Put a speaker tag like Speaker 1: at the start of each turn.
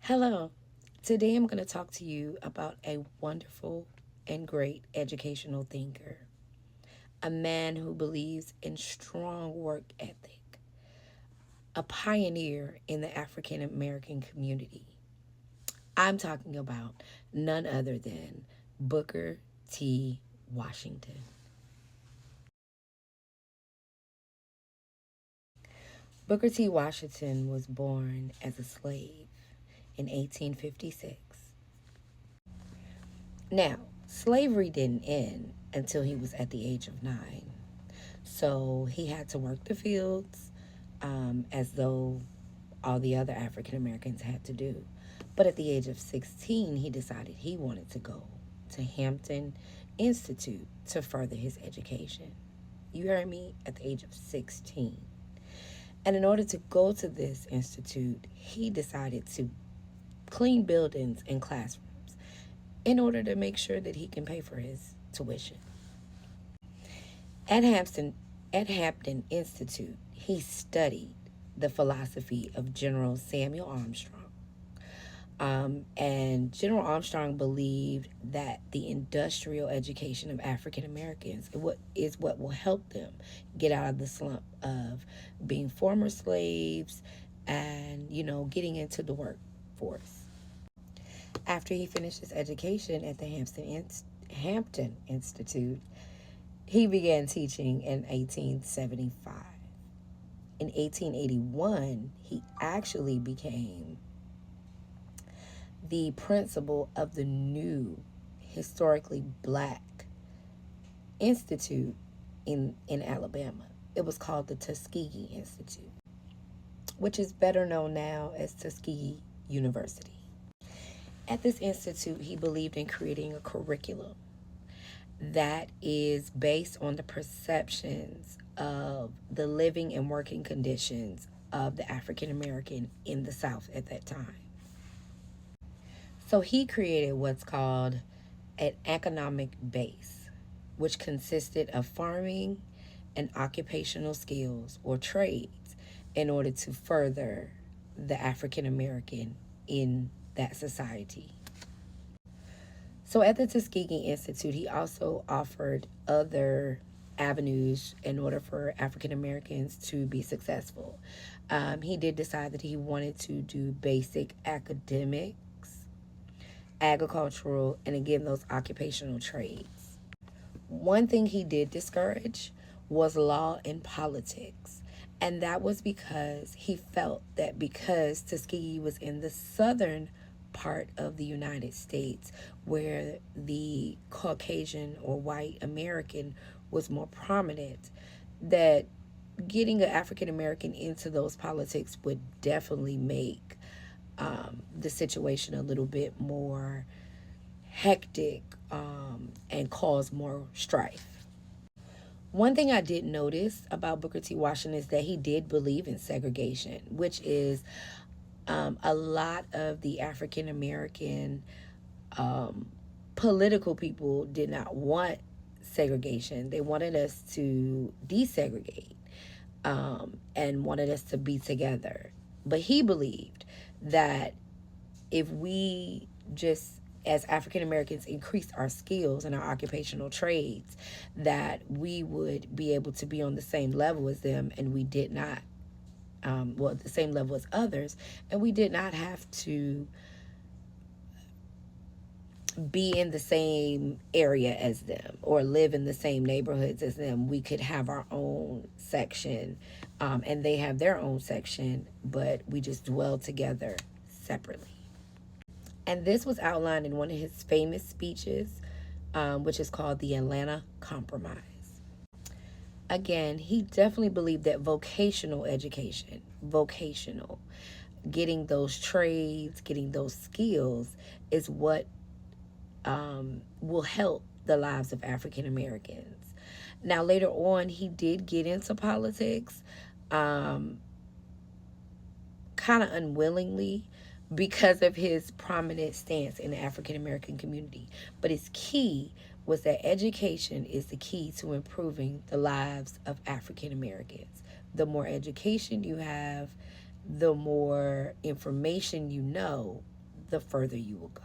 Speaker 1: Hello. Today I'm going to talk to you about a wonderful and great educational thinker, a man who believes in strong work ethic, a pioneer in the African American community. I'm talking about none other than Booker T. Washington. Booker T. Washington was born as a slave in 1856. Now, slavery didn't end until he was at the age of 9. So he had to work the fields as though all the other African Americans had to do. But at the age of 16, he decided he wanted to go to Hampton Institute to further his education. You heard me? At the age of 16. And in order to go to this institute, he decided to clean buildings and classrooms in order to make sure that he can pay for his tuition. At Hampton Institute, he studied the philosophy of General Samuel Armstrong. And General Armstrong believed that the industrial education of African Americans is what will help them get out of the slump of being former slaves and, getting into the workforce. After he finished his education at the Hampton Institute, he began teaching in 1875. In 1881, he actually became the principal of the new historically black institute in Alabama. It was called the Tuskegee Institute, which is better known now as Tuskegee University. At this institute, he believed in creating a curriculum that is based on the perceptions of the living and working conditions of the African American in the South at that time. So he created what's called an economic base, which consisted of farming and occupational skills or trades in order to further the African American in that society. So at the Tuskegee Institute, he also offered other avenues in order for African Americans to be successful. He did decide that he wanted to do basic academics, agricultural, and again, those occupational trades. One thing he did discourage was law and politics. And that was because he felt that because Tuskegee was in the southern part of the United States where the Caucasian or white American was more prominent, that getting an African American into those politics would definitely make the situation a little bit more hectic and cause more strife. One thing I did notice about Booker T. Washington is that he did believe in segregation, which is a lot of the African American political people did not want segregation. They wanted us to desegregate and wanted us to be together. But he believed that if we just as African Americans increased our skills and our occupational trades, that we would be able to be on the same level as them, and we did not, the same level as others, and we did not have to be in the same area as them or live in the same neighborhoods as them. We could have our own section, and they have their own section, but we just dwell together separately. And this was outlined in one of his famous speeches, which is called the Atlanta Compromise. Again, he definitely believed that vocational, getting those trades, getting those skills is what will help the lives of African Americans. Now, later on, he did get into politics kind of unwillingly because of his prominent stance in the African American community. But his key was that education is the key to improving the lives of African Americans. The more education you have, the more information you know, the further you will go.